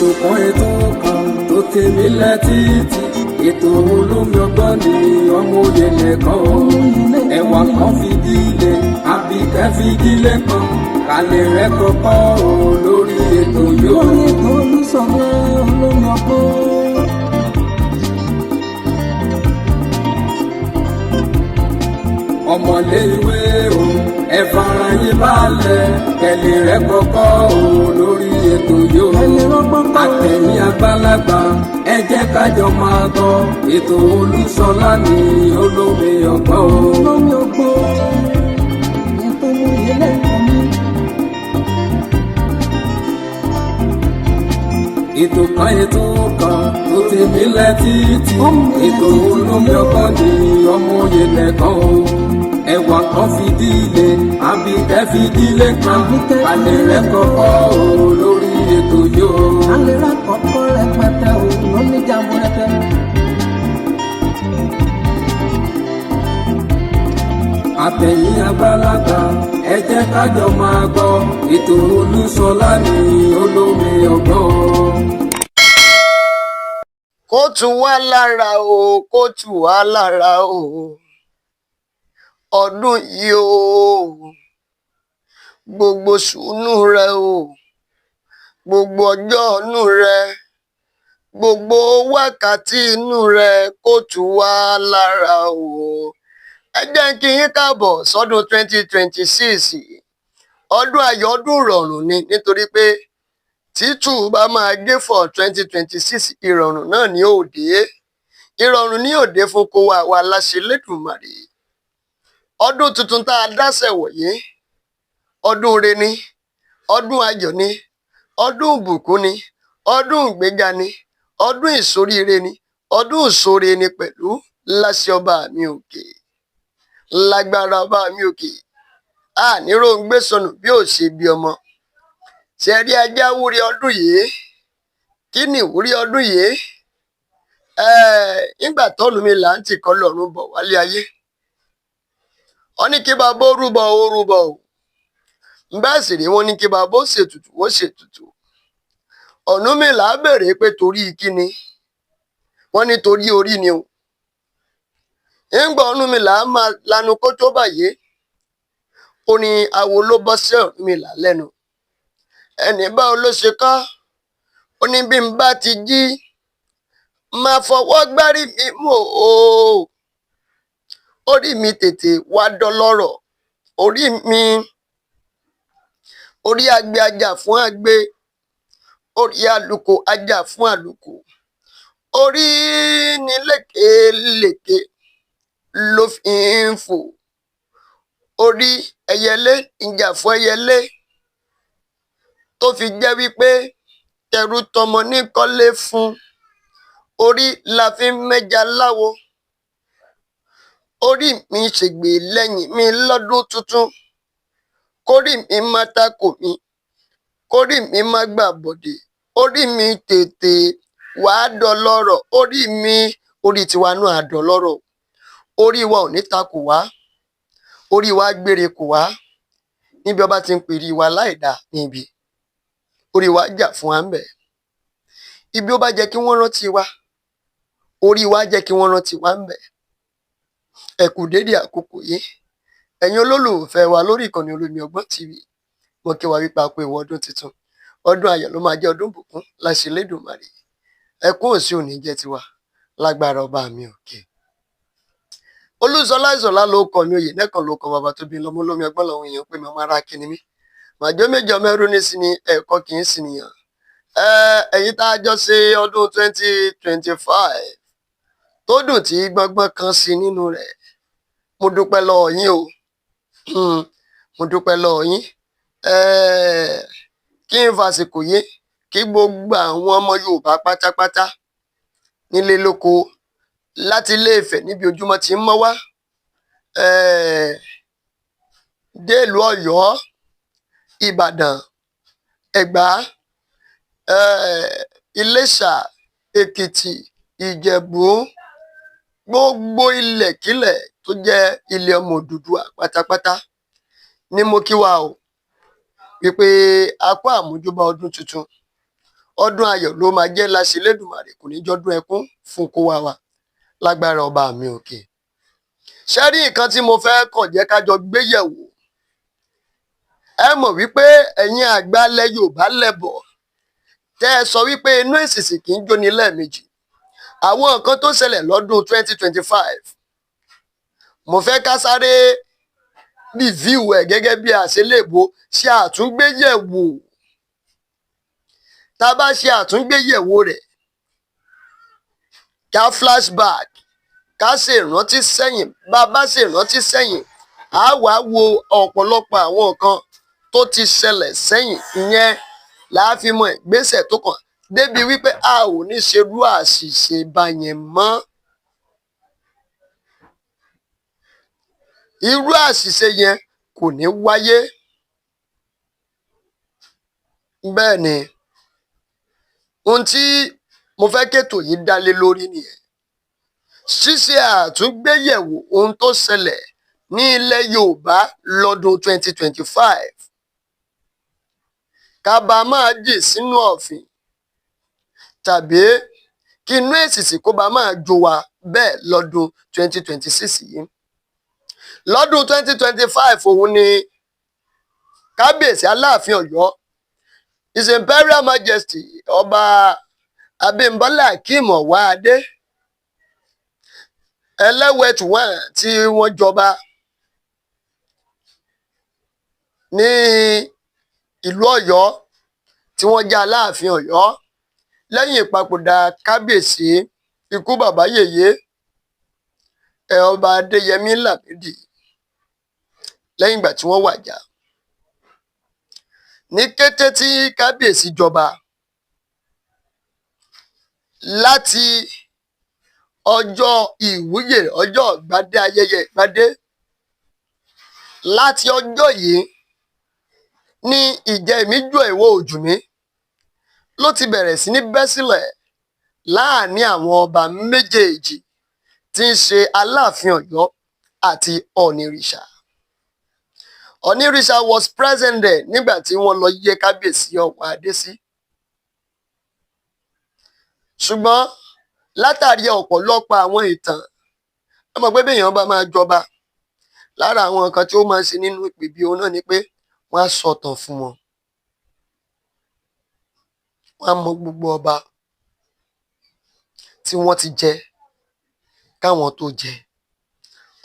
ètò kan tó tèmi létí ètò olómi ọgbọ́n ni ọmọ òye nìkan o ẹwà kan fìdílé Àbíkẹ́ fìdílé kan kálẹ̀ rẹ̀ kọ́kọ́ o lórí ètò yóò. lórí ètò Olúṣọlá olómi ọgbọ́n. ọmọlé ìwé o ẹ fara yín balẹ̀ kẹlẹ̀ rẹ̀ kọ́kọ́ o lórí ètò yóò. àtẹ̀yìn àgbàlagbà ẹ jẹ́ kájọ máa gbọ́ ètò Olúṣọlá ní olómi ọgbọ́n o. olómi ọgbọ́n ètò ìyẹlẹ ìkànnì. ètò kan tó tèmi létí ètò olómi ọgbọ́n ní ọmọ òye nìkan o ẹwà kan fìdílé Àbíkẹ́ fìdílé kan kálẹ̀ rẹ̀ kọ́kọ́ o lórí ètò yóò. kálẹ̀ rẹ̀ kọ́kọ́ rẹpẹtẹ o lóní jàmbó rẹpẹ. àtẹ̀yìn àgbàlagbà ẹ jẹ́ kájọ máa gbọ́ ètò Olúṣọlá ní olómi ọgbọ́n. kó tù wá lára o kó tù wá lára o ọdún yìí o gbogbo sùúnù rẹ o gbogbo ọjọ́ inú rẹ gbogbo wákàtí inú rẹ kó tù wá lára o. ẹ jẹ́ kí yín káàbọ̀ sọ́dún 2026 ọdún ayọ̀ ọdún ìrọ̀rùn ni nítorí pé títù bá máa gé fọ̀ 2026 ìrọ̀rùn náà ní òde ìrọ̀rùn ní òde fún kó wa láṣẹ lẹ́dùnmarè. ọdún tuntun tá a dáṣẹ̀ wọ̀nyí ọdún ire ni ọdún ayọ̀ ni ọdún ìbùkún ni ọdún ìgbéga ni ọdún ìsoríire ni ọdún ìṣoore ni pẹ̀lú láṣẹ ọba mi òkè lágbára ọba mi òkè àníró ń gbé sọnù bí ò ṣe bí ọmọ. ṣe rí ajá wúrí ọdún yìí kí ni ìwúrí ọdún yìí nígbà tọ́nu mi là ń tì kọ́ lọ́rùn bọ̀ wálé ayé wọ́n ní kí bàbá ó rúbọ o bẹ́ẹ̀ sì rí wọ́n ní kí bàbá ó ṣètùtù ó ṣètùtù. Ọ̀rúnmìlà béèrè pé torí kíni wọ́n ní torí orí ni o. ńgbà Ọ̀rúnmìlà máa lanu kó tó báyé ó ní awo ló bọ́ sí Ọ̀rúnmìlà lẹ́nu ẹnì báwo ló ṣe kọ́ ó ní bí n bá ti jí máa fọwọ́ gbárí mi mú o orí mi tètè wá dọlọ́rọ̀ orí agbe ajá fún agbe orí àlùkò ajá fún àlùkò orí ní lékelèké ló fi ń fò orí ẹyẹlé ìjà fún ẹyẹlé tó fi jẹ́ wípé tẹrú tọmọ ní kọ́lé fún orí la fi ń mẹ́ja láwo orí mi ṣègbè lẹ́yìn mi lọ́dún tuntun kórì mi má takò mí kórì mi má gbà bọ̀dé orí mi tètè wàá dọlọ́rọ̀ orí tiwa náà dọlọ́rọ̀ orí wa ò ní takò wá orí wa gbére kò wá níbi ọba ti ń pèrè wa láìdá níbi orí wa jà fún wa ń bẹ̀ ibi ó bá jẹ́ kí wọ́n rántí wa orí wa jẹ́ kí wọ́n rántí wa ń bẹ̀. ẹ kú dédé àkókò yìí ẹ̀yin olólùfẹ́ wa lórí ìkànnì Olómi Ọgbọ́n TV mo kí wa wípé a kú ewu ọdún tuntun ọdún ayọ̀ ló máa jẹ́ ọdún ìbùkún láṣẹ Elédùmarè ẹkún òsì òní jẹ́ tiwa lágbára ọba mi òkè. Olúṣọlá Ìṣọ̀lá ló kọ mi òye nẹ́kan ló kọ bàbá tó bí lọ́mọ Olómi Ọgbọ́n làwọn èèyàn pé mi ọmọ ara kíni mi màjọ méjì ọmọ ẹrú ní sí ni ẹ̀kọ́ kì í sì nìyàn. ẹ̀yin tá a jọ ṣe ọdún 2025 tó dùn tí gbọ́ngbọ́n kan sí nínú rẹ̀ mo dúpẹ́ lọ́wọ́ yín o mo dúpẹ́ lọ́wọ́ yín kí n fàsìkò yé kí gbogbo àwọn ọmọ Yorùbá pátápátá nílé lóko láti Ilé-Ifẹ̀ níbi ojúmọ́ ti ń mọ́ wá dé ìlú Ọ̀yọ́ Ìbàdàn Ẹ̀gbá Iléṣà Èkìtì Ìjẹ̀bú gbogbo ilẹ̀kílẹ̀ tó jẹ́ ilẹ̀ ọmọ Odùduwà pátápátá ní mo kí wa o wípé a kú àmójúbà ọdún tuntun ọdún ayọ̀ ló máa jẹ́ láṣẹ Elédùmarè, kò ní jọ́dún ẹkún fún kó wa lágbára ọba mi òkè. Ṣé rí nǹkan tí mo fẹ́ kàn jẹ́ ká jọ gbé yẹ̀wò? Ẹ mọ̀ wípé ẹ̀yin àgbàlẹ̀ Yorùbá lẹ́bọ̀ tẹ́ ẹ sọ wípé inú èsìsì kì í jóni lẹ́ẹ̀mejì. Àwọn nǹkan tó ṣẹlẹ̀ lọ́dún 2025 mo fẹ́ ká sáré review ẹ̀ gẹ́gẹ́ bí àṣeléèbó ṣe àtúngbéyẹ̀wò. Tá a bá ṣe àtúngbéyẹ̀wò rẹ̀, ká flashback, ká ṣe ìrántí sẹ́yìn. Bá a bá ṣe ìrántí sẹ́yìn, a wá wo ọ̀pọ̀lọpọ̀ àwọn nǹkan tó ti ṣẹlẹ̀ sẹ́yìn. Ìyẹn là á fi mọ ìgbésẹ̀ tó kàn débi wípé a ò ní ṣerú àṣìṣe báyẹn mọ́. Irú àṣìṣe yẹn kò ní wáyé. Bẹ́ẹ̀ ni, ohun tí mo fẹ́ kétò yìí dá lé lórí nìyẹn. Ṣíṣe àtúngbéyẹ̀wò ohun tó ṣẹlẹ̀ ní ilẹ̀ Yorùbá lọ́dún 2025. Ká bá máa jì sínú ọ̀fìn tàbí kí inú èsìsì kó bá máa jó wa bẹ́ẹ̀ lọ́dún 2026 yìí. Lọ́dún 2025 òun ni Kábíyèsí Aláàfin Ọ̀yọ́, His Imperial Majesty Ọba Abímbọ́lá Akeem Ọwáadé Ẹlẹ́wẹ̀tù I tí wọ́n jọba ní ìlú Ọ̀yọ́, tí wọ́n jẹ́ Aláàfin Ọ̀yọ́ lẹ́yìn ìpapòdà Kábíyèsí ikú bàbá yèyé Ọba Adéyẹmí Lámídì lẹ́yìn ìgbà tí wọ́n wàjà. Ní kété tí Kábíyèsí jọba, láti ọjọ́ ìwúyè, ọjọ́ ìgbádé, ayẹyẹ ìgbádé, láti ọjọ́ yìí ní ìjẹ́ ìmíjọ ìwọ òjùmí ló ti bẹ̀rẹ̀ sí ní bẹ́ sílẹ̀ láàrin àwọn ọba méjèèjì tí ń ṣe Aláàfin Ọ̀yọ́ àti Ọ̀nìrìṣà. Ọ̀nìrìṣà was present there nígbà tí wọ́n lọ yẹ Kábíyèsí Ọwáadé sí. Ṣùgbọ́n látàrí ọ̀pọ̀lọpọ̀ àwọn ìtàn, ẹ mọ̀ pé béèyàn bá máa jọba, lára àwọn nǹkan tí ó máa ń ṣe nínú ìpèbí òun náà ni pé wọ́n á sọ̀tàn fún wọn. Wọ́n á mọ gbogbo ọba tí wọ́n ti jẹ káwọn tó jẹ.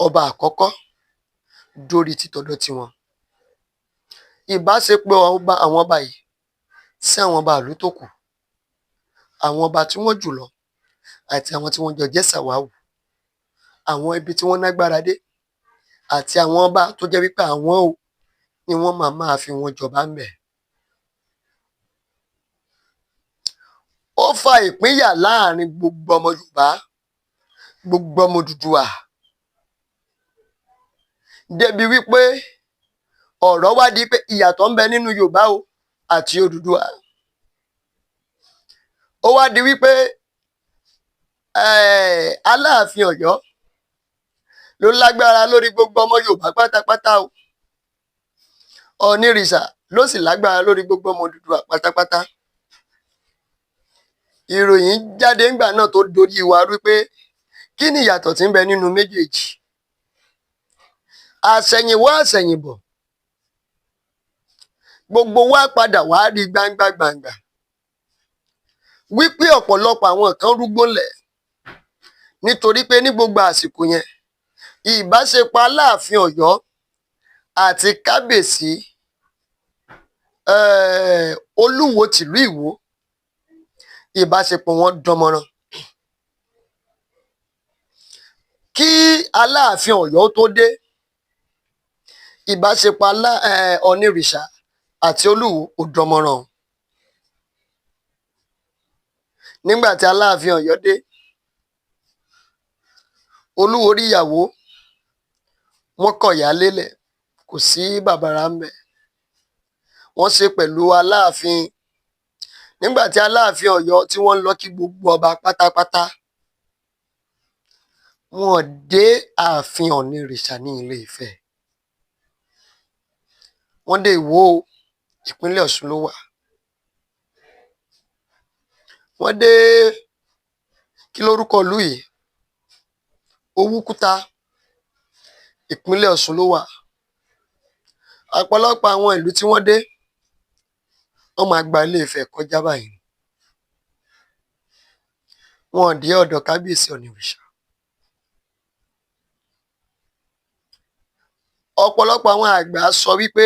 Ọba àkọ́kọ́ dórí títọ́dọ̀ tiwọn. Ìbáṣepọ̀ àwọn ọba yìí sí àwọn ọba ìlú tó kù, àwọn ọba tí wọ́n jù lọ àti àwọn tí wọ́n jọ jẹ́ sàwáwù, àwọn ibi tí wọ́n nágbára dé àti àwọn ọba tó jẹ́ wípé àwọn ò ni wọ́n máa fi wọn jọba ń bẹ̀. Ó fa ìpínyà láàrin gbogbo ọmọ Yorùbá, gbogbo ọmọ Odùduwà, débi wípé ọ̀rọ̀ wá di pé ìyàtọ̀ ń bẹ nínú Yorùbá o àti Odùduwà. Ó wá di wípé Aláàfin Ọ̀yọ́ ló lágbára lórí gbogbo ọmọ Yorùbá pátápátá o. Ọ̀nìrìṣà ló sì lágbára lórí gbogbo ọmọ Odùduwà pátápátá. Ìròyìn jáde ńgbà náà tó dorí wa wípé kí ni ìyàtọ̀ tí ń bẹ nínú méjèèjì. Àṣẹ̀yìnwá àṣẹ̀yìnbọ̀, gbogbo wa padà wá rí gbangba gbangba wípé ọ̀pọ̀lọpọ̀ àwọn kan rúgbó lẹ̀ nítorí pé ní gbogbo àsìkò yẹn ìbáṣepọ̀ Aláàfin Ọ̀yọ́ àti Kábíyèsí Olúwo tìlú Ìwó, ìbáṣepọ̀ wọn dánmọ́rán. Kí Aláàfin Ọ̀yọ́ tó dé, ìbáṣepọ̀ Ọ̀nìrìṣà àti Olúwo ò dánmọ́rán. Nígbà tí Aláàfin Ọ̀yọ́ dé, Olúwo rí ìyàwó, wọ́n kọ̀yà lélẹ̀, kò sí bàbàrà ń bẹ̀. Wọ́n ṣe pẹ̀lú Aláàfin. Nígbà tí Aláàfin Ọ̀yọ́ tí wọ́n lọ kí gbogbo ọba pátápátá, wọ́n dé ààfin Ọ̀nìrìṣà ní Ilé Ifẹ̀. Wọ́n dé Ìwó, ìpínlẹ̀ Ọ̀ṣun ló wà. wọ́n dé kí lórúkọ ìlú yìí, Owúkúta, ìpínlẹ̀ Ọ̀ṣun ló wà. Ọ̀pọ̀lọpọ̀ àwọn ìlú tí wọ́n dé, wọ́n máa gba Ilé Ifẹ̀ kọjá báyìí. Wọn ò dé ọ̀dọ̀ kábíyèsí Ọ̀nìrìṣà. Ọ̀pọ̀lọpọ̀ àwọn àgbà sọ wípé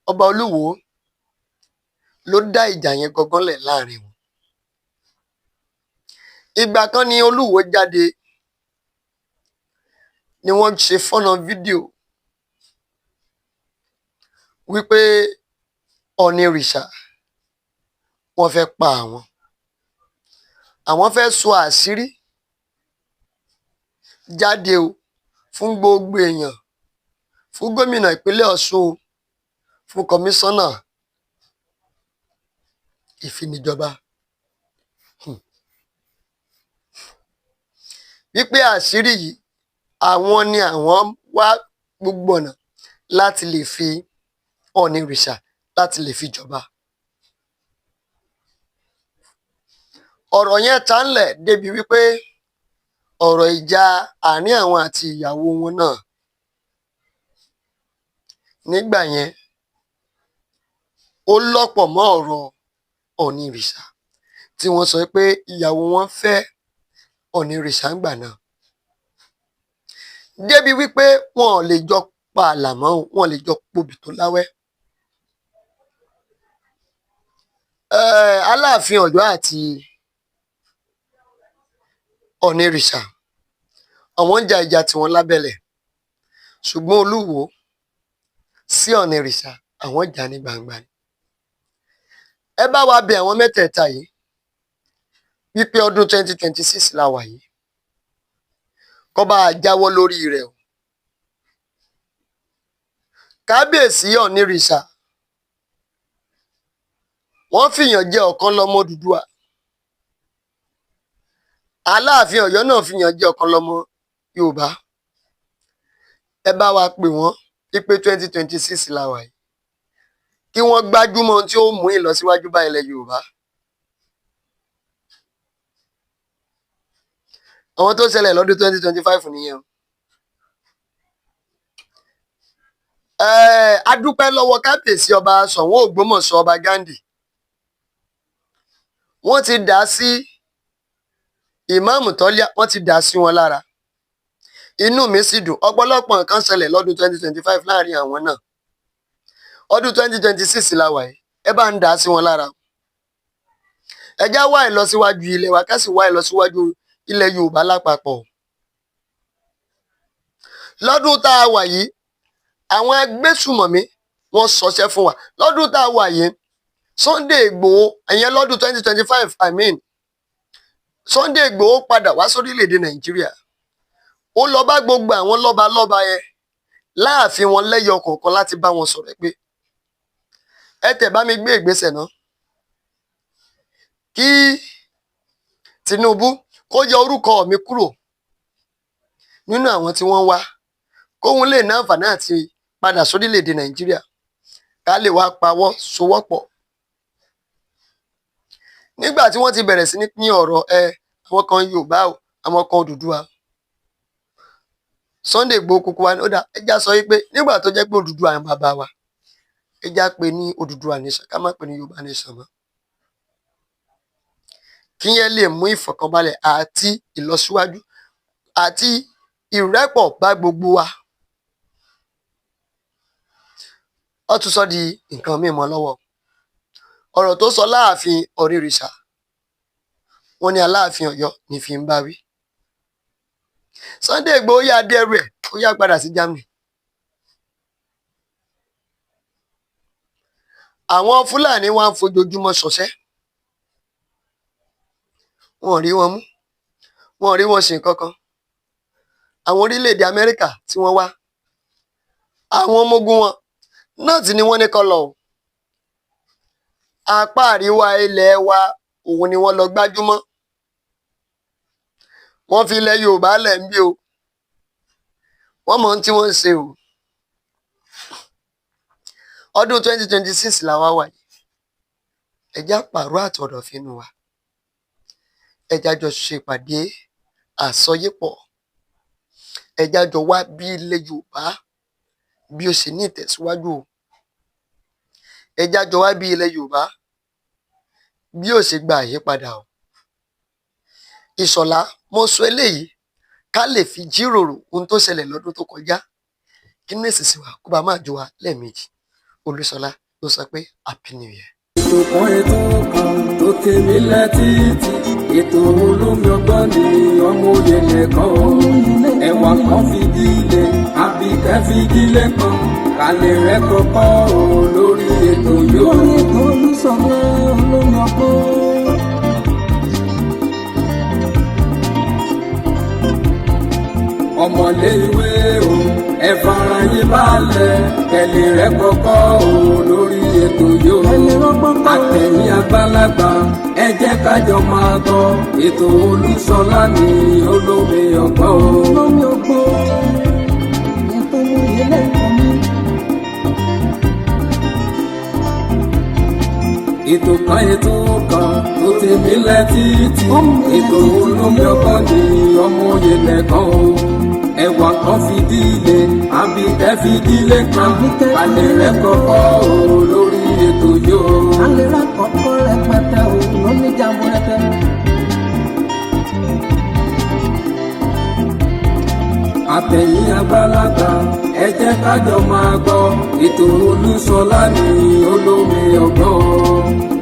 ọba Olúwo ló dá ìjà yẹn gangan lẹ̀ láàrin wọn. Ìgbà kan ni Olúwo jáde ni wọ́n ṣe fọ́nrán fídíò wípé Ọ̀nìrìṣà wọ́n fẹ́ pa àwọn fẹ́ sọ àṣírí jáde o fún gbogbo èèyàn, fún gómìnà ìpínlẹ̀ Ọ̀ṣun, fún kọmíṣánná ìfinijọba, wípé àṣírí yìí àwọn ni àwọn wá gbogbo ọ̀nà láti lè fi Ọ̀nìrìṣà láti lè fi jọba. Ọ̀rọ̀ yẹn ta ńlẹ̀ débi wípé ọ̀rọ̀ ìjà àárín àwọn àti ìyàwó wọn náà nígbà yẹn ó lọ́pọ̀ mọ́ ọ̀rọ̀ Ọ̀nìrìṣà tí wọ́n sọ pé ìyàwó wọn fẹ́ Ọ̀nìrìṣà ńgbà náà, débi wípé wọn ò lè jọ pa àlàmọ́, wọn ò lè jọ pobì tó láwẹ́. Aláàfin Ọ̀yọ́ àti Ọ̀nìrìṣà àwọn ń ja ìjà tiwọn lábẹ́lẹ̀, ṣùgbọ́n Olúwo sí Ọ̀nìrìṣà àwọn jà ní gbangba ni. Ẹ bá wa bẹ̀ àwọn mẹ́tẹ̀ẹ̀ta yìí wípé ọdún 2026 la wà yìí, kó bá a jáwọ́ lórí rẹ̀ o. Kábíyèsí Ọ̀nìrìṣà wọ́n fìyàn jẹ ọ̀kan lọ́mọ Odùduwà. Aláàfin Ọ̀yọ́ náà fìyàn jẹ ọ̀kan lọ́mọ Yorùbá. Ẹ bá wa pè wọ́n wípé 2026 la wà yìí, kí wọ́n gbájúmọ́ ohun tí ó mú ìlọsíwájú bá ilẹ̀ Yorùbá. Àwọn tó ṣẹlẹ̀ lọ́dún 2025 nìyẹn. A dúpẹ́ lọ́wọ́ kábíyèsí ọba Ṣọ̀ún Ògbómọ̀ṣọ́ ọba Ghandi. Wọ́n ti dá sí ìmáàmù Tọ́líà, wọ́n ti dá sí wọn lára. Inú mi sì dùn. Ọ̀pọ̀lọpọ̀ nǹkan ṣẹlẹ̀ lọ́dún 2025 láàrin àwọn náà. Ọdún 2026 la wà yìí, ẹ bá ń dá sí wọn lára. Ẹ já wá ìlọsíwájú ilẹ̀ wa, ká sì wá ìlọsíwájú ilẹ̀ Yorùbá lápapọ̀. Lọ́dún tá a wà yìí, àwọn agbésùmọ̀mí wọ́n sọṣẹ́ fún wa. Lọ́dún tá a wà yìí, Sunday Igboho, ìyẹn lọ́dún 2025, Sunday Igboho padà wá sórílẹ̀-èdè Nàìjíríà. Ó lọ bá gbogbo àwọn lọ́balọ́ba yẹn láàfin wọn lẹ́yọ kọ̀ọ̀kan láti bá wọn sọ̀rọ̀ pé ẹ tẹ̀ bá mi gbé ìgbésẹ̀ náà kí Tinubu kó yọ orúkọ mi kúrò nínú àwọn tí wọ́n wá, kóhun lè ní àǹfààní àti padà sórílẹ̀-èdè Nàìjíríà, ká lè wá pawọ́ sowọ́pọ̀. Nígbà tí wọ́n ti bẹ̀rẹ̀ sí ní pín ọ̀rọ̀ àwọn kan Yorùbá o, àwọn kan Odùduwà, Sunday Igboho kúkú wa ní ó dá ẹjá sọ wípé nígbà tó jẹ́ pé Odùduwà ń bàbá wa, ẹjá pè ní Odùduwà nation, ká má pè ní Yorùbá nation mọ́. Kí yẹn lè mú ìfọ̀kànbalẹ̀ àti ìlọsíwájú àti ìrẹ́pọ̀ bá gbogbo wa. Ó tún sọ di nǹkan mímọ́ lọ́wọ́. Ọ̀rọ̀ tó sọ láàfin Ọ̀nìrìṣà, wọ́n ní Aláàfin Ọ̀yọ́ ní fi ń bá wí. Sunday Igboho yá dẹ́rù ẹ̀, ó yá padà sí Germany. Àwọn Fúlàní wá ń fojoojúmọ́ ṣọṣẹ́. Wọn ò rí wọn mú, wọn ò rí wọn ṣe nǹkan kan. Àwọn orílẹ̀-èdè Amẹ́ríkà tí wọ́n wá, àwọn ọmọ ogun wọn náà ti ní wọ́n ní kó lọ o. Apá àríwá ilẹ̀ wa òun ni wọ́n lọ gbájúmọ́. Wọ́n fi ilẹ̀ Yorùbá lẹ̀ ń bí o. Wọ́n mọ ohun tí wọ́n ń ṣe o. Ọdún 2026 làwa wà yìí. Ẹ já pààrọ̀ àtọ̀dọ̀fínú wa. ẹ jẹ́ á jọ ṣe ìpàdé àsọyépọ̀, ẹ jẹ́ á jọ wá bí ilẹ̀ Yorùbá bí ó ṣe ní ìtẹ̀síwájú o, ẹ jẹ́ á jọ wá bí ilẹ̀ Yorùbá bí ó ṣe gba àyípadà o. Ìṣọ̀lá, mo sọ eléyìí ká lè fi jíròrò ohun tó ṣẹlẹ̀ lọ́dún tó kọjá kí inú èsìsì wa kó bá máa jó wa lẹ́ẹ̀mejì. Olúṣọlá ló sọ pé happy new year. ètò kan tó tèmi létí ètò olómi ọgbọ́n ni ọmọ òye nìkan o. ẹwà kan fìdílé Àbíkẹ́ fìdílé kan kálẹ̀ rẹ̀ kọ́kọ́ o lórí ètò yóò. lórí ètò Olúṣọlá olómi ọgbọ́n. ọmọlé ìwé o ẹ fara yín balẹ̀ kẹlẹ̀ rẹ̀ kọ́kọ́ o lórí ètò yóò. àtẹ̀yìn àgbàlagbà ẹ jẹ́ kájọ máa gbọ́ ètò Olúṣọlá ní olómi ọgbọ́n o. olómi ọgbọ́n ètò ìyẹlẹ ìkànnì. ètò kan tó tèmi létí ètò olómi ọgbọ́n ní ọmọ òye nìkan o. ẹwà kan fìdílé Àbíkẹ́ fìdílé kan kálẹ̀ rẹ̀ kọ́kọ́ o lórí ètò yóò. kálẹ̀ rẹ̀ kọ́kọ́ rẹpẹtẹ o lóní jàmbúrẹ́tẹ. àtẹ̀yìn àgbàlagbà ẹ jẹ́ kájọ máa gbọ́ ètò Olúṣọlá ní olómi ọgbọ́n.